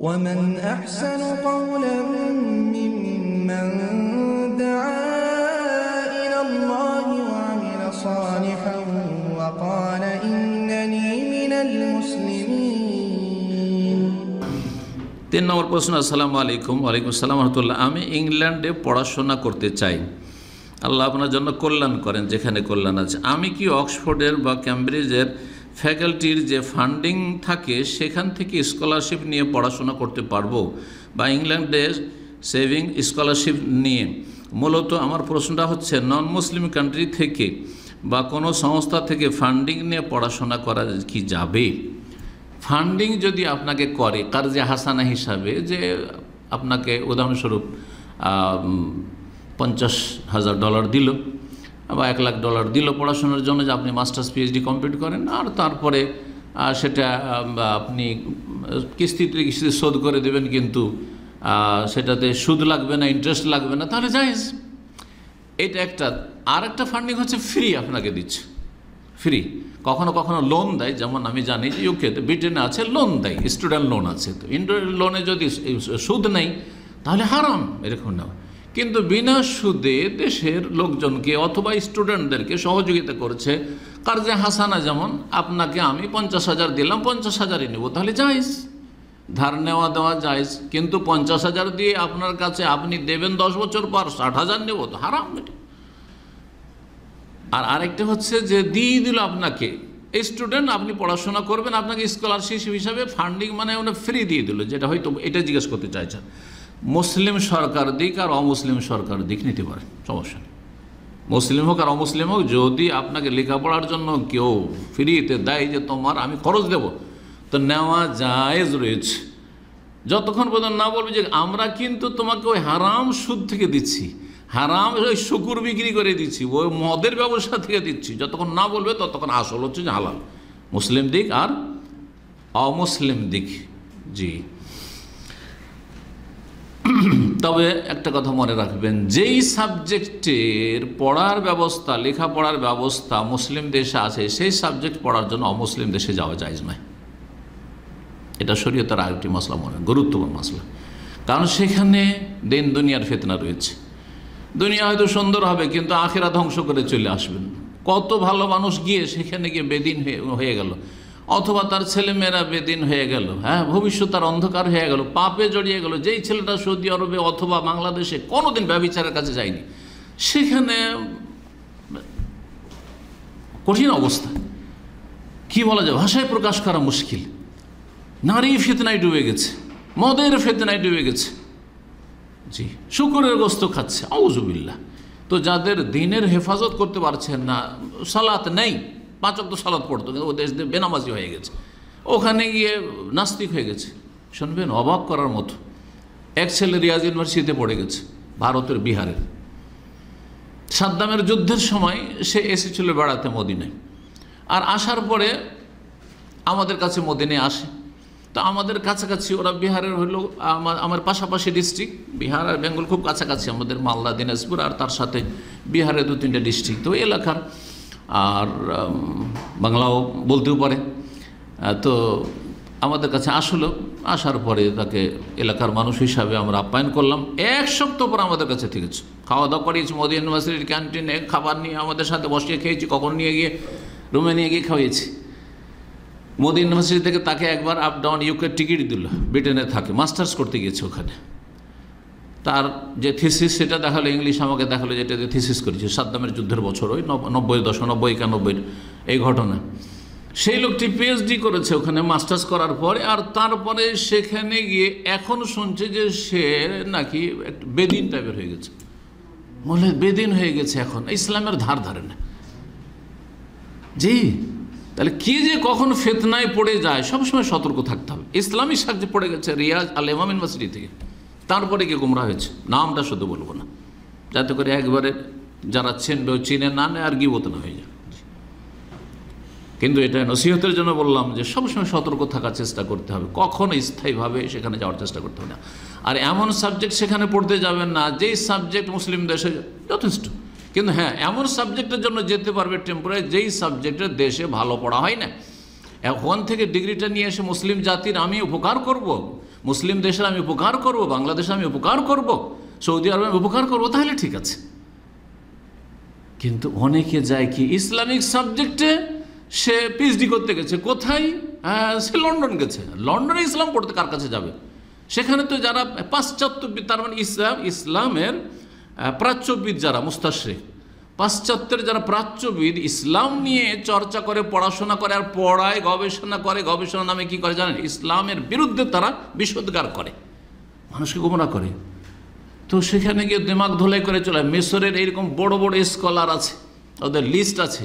ومن أحسن قولا ممن دعا إلى الله وعمل صالحا وقال إنني من المسلمين। 3 নম্বর প্রশ্ন। আসসালামু আলাইকুম। ওয়ালাইকুম আসসালাম রহমতুল্লাহ। আমি ইংল্যান্ডে পড়াশোনা করতে চাই, আল্লাহ আপনার জন্য কল্যাণ করেন যেখানে কল্যাণ আছে। আমি কি অক্সফোর্ডের বা ক্যামব্রিজের ফ্যাকাল্টির যে ফান্ডিং থাকে সেখান থেকে স্কলারশিপ নিয়ে পড়াশোনা করতে পারবো, বা ইংল্যান্ডের সেভিং স্কলারশিপ নিয়ে? মূলত আমার প্রশ্নটা হচ্ছে নন মুসলিম কান্ট্রি থেকে বা কোনো সংস্থা থেকে ফান্ডিং নিয়ে পড়াশোনা করা কি যাবে? ফান্ডিং যদি আপনাকে করে কারজে হাসানা হিসাবে, যে আপনাকে উদাহরণস্বরূপ $50,000 দিল বা $1,00,000 দিল পড়াশোনার জন্য, যে আপনি মাস্টার্স পিএইচডি কমপ্লিট করেন, আর তারপরে সেটা আপনি কিস্তিতে শোধ করে দেবেন, কিন্তু সেটাতে সুদ লাগবে না, ইন্টারেস্ট লাগবে না, তাহলে জায়েজ। এটা একটা। আর একটা ফান্ডিং হচ্ছে ফ্রি আপনাকে দিচ্ছে, ফ্রি। কখনো কখনো লোন দেয়, যেমন আমি জানি যে ইউকেতে, ব্রিটেনে আছে লোন দেয়, স্টুডেন্ট লোন আছে। তো লোনে যদি সুদ নেই তাহলে হারাম এরকম না। কিন্তু বিনা সুদে দেশের লোকজনকে অথবা স্টুডেন্টদেরকে সহযোগিতা করছে কারজে হাসানা, যেমন আপনাকে আমি 50,000 দিলাম, 50,000ই নেব, তাহলে জায়েজ। ধার নেওয়া দেওয়া জায়েজ। কিন্তু 50,000 দিয়ে আপনার কাছে আপনি দেবেন 10 বছর পর 60,000 নেব, তো হারাম এটা। আর আরেকটা হচ্ছে যে দিয়ে দিল আপনাকে, স্টুডেন্ট আপনি পড়াশোনা করবেন, আপনাকে স্কলারশিপ হিসাবে ফান্ডিং মানে ওটা ফ্রি দিয়ে দিল, যেটা হয়তো এটা জিজ্ঞেস করতে চাইছেন। মুসলিম সরকার দিক আর অমুসলিম সরকার দিক নিতে পারে, সমস্যা নেই। মুসলিম হোক আর অমুসলিম হোক, যদি আপনাকে লেখাপড়ার জন্য কেউ ফ্রিতে দেয় যে তোমার আমি খরচ দেব, তো নেওয়া জায়েজ রয়েছে, যতক্ষণ পর্যন্ত না বলবে যে আমরা কিন্তু তোমাকে ওই হারাম সুদ থেকে দিচ্ছি, হারাম ওই শুকুর বিক্রি করে দিচ্ছি, ওই মদের ব্যবসা থেকে দিচ্ছি, যতক্ষণ না বলবে ততক্ষণ আসল হচ্ছে যে হালাল। মুসলিম দিক আর অমুসলিম দিক। জি। তবে একটা কথা মনে রাখবেন, যেই সাবজেক্টের পড়ার ব্যবস্থা, লেখাপড়ার ব্যবস্থা মুসলিম দেশে আছে, সেই সাবজেক্ট পড়ার জন্য অমুসলিম দেশে যাওয়া জায়েজ নয়। এটা শরীয়তের আরেকটি মসলা, মনে গুরুত্বপূর্ণ মসলা। কারণ সেখানে দিন দুনিয়ার ফিতনা রয়েছে। দুনিয়া হয়তো সুন্দর হবে, কিন্তু আখিরা ধ্বংস করে চলে আসবেন। কত ভালো মানুষ গিয়ে সেখানে গিয়ে বেদিন হয়ে গেল, অথবা তার ছেলেমেয়েরা বেদিন হয়ে গেল, হ্যাঁ, ভবিষ্যৎ তার অন্ধকার হয়ে গেল, পাপে জড়িয়ে গেল। যেই ছেলেটা সৌদি আরবে অথবা বাংলাদেশে কোনোদিন ব্যভিচারের কাছে যায়নি, সেখানে কঠিন অবস্থা, কি বলা যায়, ভাষায় প্রকাশ করা মুশকিল। নারী ফিতনায় ডুবে গেছে, মদের ফিতনায় ডুবে গেছে। জি। শুকরের গোস্ত খাচ্ছে, আউযুবিল্লাহ। তো যাদের দিনের হেফাজত করতে পারছেন না, সালাত নেই, 5 ওয়াক্ত সালাত পড়তো, কিন্তু ও দেশ দিয়ে বেনামাজি হয়ে গেছে, ওখানে গিয়ে নাস্তিক হয়ে গেছে। শুনবেন, অবাক করার মতো। এক ছেলে রিয়াজ ইউনিভার্সিটিতে পড়ে গেছে, ভারতের বিহারের। সাদ্দামের যুদ্ধের সময় সে এসেছিল বেড়াতে মদিনায়, আর আসার পরে আমাদের কাছে মদিনায় আসে। তো আমাদের কাছাকাছি, ওরা বিহারের হলো আমার পাশাপাশি ডিস্ট্রিক্ট, বিহার আর বেঙ্গল খুব কাছাকাছি, আমাদের মালদা, দিনাজপুর, আর তার সাথে বিহারের 2-3টা ডিস্ট্রিক্ট, তো এলাকার, আর বাংলাও বলতেও পারে। তো আমাদের কাছে আসলো, আসার পরে তাকে এলাকার মানুষ হিসাবে আমরা আপ্যায়ন করলাম। 1 সপ্তাহ পর আমাদের কাছে থেকেছে, খাওয়া দাওয়া করিয়েছি, মোদি ইউনিভার্সিটির ক্যান্টিনে খাবার নিয়ে আমাদের সাথে বসিয়ে খেয়েছি, কখন নিয়ে গিয়ে রুমে নিয়ে গিয়ে খাওয়িয়েছি। মোদি ইউনিভার্সিটি থেকে তাকে একবার আপ ডাউন ইউকে টিকিট দিল, ব্রিটেনে থাকে, মাস্টার্স করতে গিয়েছে ওখানে। তার যে থিসিস সেটা দেখালো, ইংলিশ আমাকে দেখালো, যেটা থিসিস করেছে সাদ্দামের যুদ্ধের বছর, ওই 90-91 এই ঘটনা। সেই লোকটি পিএইচডি করেছে ওখানে মাস্টার্স করার পরে, আর তারপরে সেখানে গিয়ে এখন শুনছে যে সে নাকি বেদিন টাইপের হয়ে গেছে, বলে বেদিন হয়ে গেছে, এখন ইসলামের ধার ধারে না। জি। তাহলে কি যে কখন ফিতনায় পড়ে যায়, সবসময় সতর্ক থাকতে হবে। ইসলামী সাবজেক্টে পড়ে গেছে রিয়াজ আল ইমাম ইউনিভার্সিটি থেকে, তারপরে কি গুমরা হয়েছে, নামটা শুধু বলবো না, যাতে করে একবারে যারা চিনবে চিনে না নেয় আর গিবত না হয়ে যায়। কিন্তু এটা নসিহতের জন্য বললাম যে সবসময় সতর্ক থাকার চেষ্টা করতে হবে, কখনো স্থায়ীভাবে সেখানে যাওয়ার চেষ্টা করতে হবে না। আর এমন সাবজেক্ট সেখানে পড়তে যাবেন না যেই সাবজেক্ট মুসলিম দেশে যথেষ্ট, কিন্তু হ্যাঁ, এমন সাবজেক্টের জন্য যেতে পারবে টেম্পোরারি, যেই সাবজেক্টের দেশে ভালো পড়া হয় না। এখন থেকে ডিগ্রিটা নিয়ে এসে মুসলিম জাতির আমি উপকার করব, মুসলিম দেশের আমি উপকার করব, বাংলাদেশে আমি উপকার করব, সৌদি আরবে আমি উপকার করব, তাহলে ঠিক আছে। কিন্তু অনেকে যায় কি ইসলামিক সাবজেক্টে সে পিএইচডি করতে গেছে, কোথায়? সে লন্ডন গেছে। লন্ডনে ইসলাম পড়তে কার কাছে যাবে? সেখানে তো যারা পাশ্চাত্যবিদ, তার মানে ইসলামের প্রাচ্যবিদ যারা মুস্তাশরিক, পাশ্চাত্যের যারা প্রাচ্যবিদ ইসলাম নিয়ে চর্চা করে, পড়াশোনা করে, আর পড়ায়, গবেষণা করে, গবেষণা নামে কি করে জানেন? ইসলামের বিরুদ্ধে তারা বিষোদ্গার করে, মানুষকে গোমরাহ করে। তো সেখানে গিয়ে দিমাগ ধোলাই করে চলে। মিশরের এইরকম বড় বড় স্কলার আছে, ওদের লিস্ট আছে,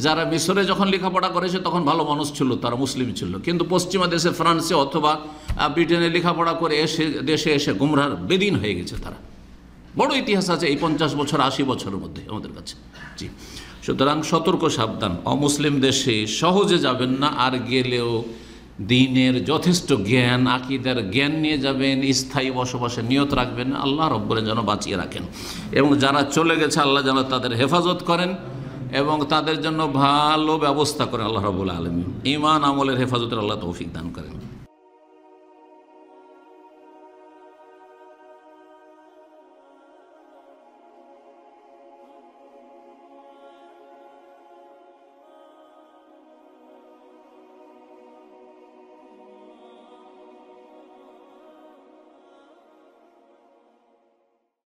যারা মিশরে যখন লেখাপড়া করেছে তখন ভালো মানুষ ছিল, তারা মুসলিম ছিল, কিন্তু পশ্চিমা দেশে, ফ্রান্সে অথবা ব্রিটেনে লেখাপড়া করে দেশে এসে গুমরাহর বেদিন হয়ে গেছে তারা। বড় ইতিহাস আছে এই 50 বছর 80 বছরের মধ্যে আমাদের কাছে। জি, সুতরাং সতর্ক, সাবধান। অমুসলিম দেশে সহজে যাবেন না, আর গেলেও দ্বীনের যথেষ্ট জ্ঞান, আকীদার জ্ঞান নিয়ে যাবেন, স্থায়ী বসবাসের নিয়ত রাখবেন, আল্লাহ রব্বুল যেন বাঁচিয়ে রাখেন। এবং যারা চলে গেছে আল্লাহ যেন তাদের হেফাজত করেন এবং তাদের জন্য ভালো ব্যবস্থা করেন আল্লাহ রাব্বুল আলামিন। ঈমান আমলের হেফাজতের আল্লাহ তৌফিক দান করেন।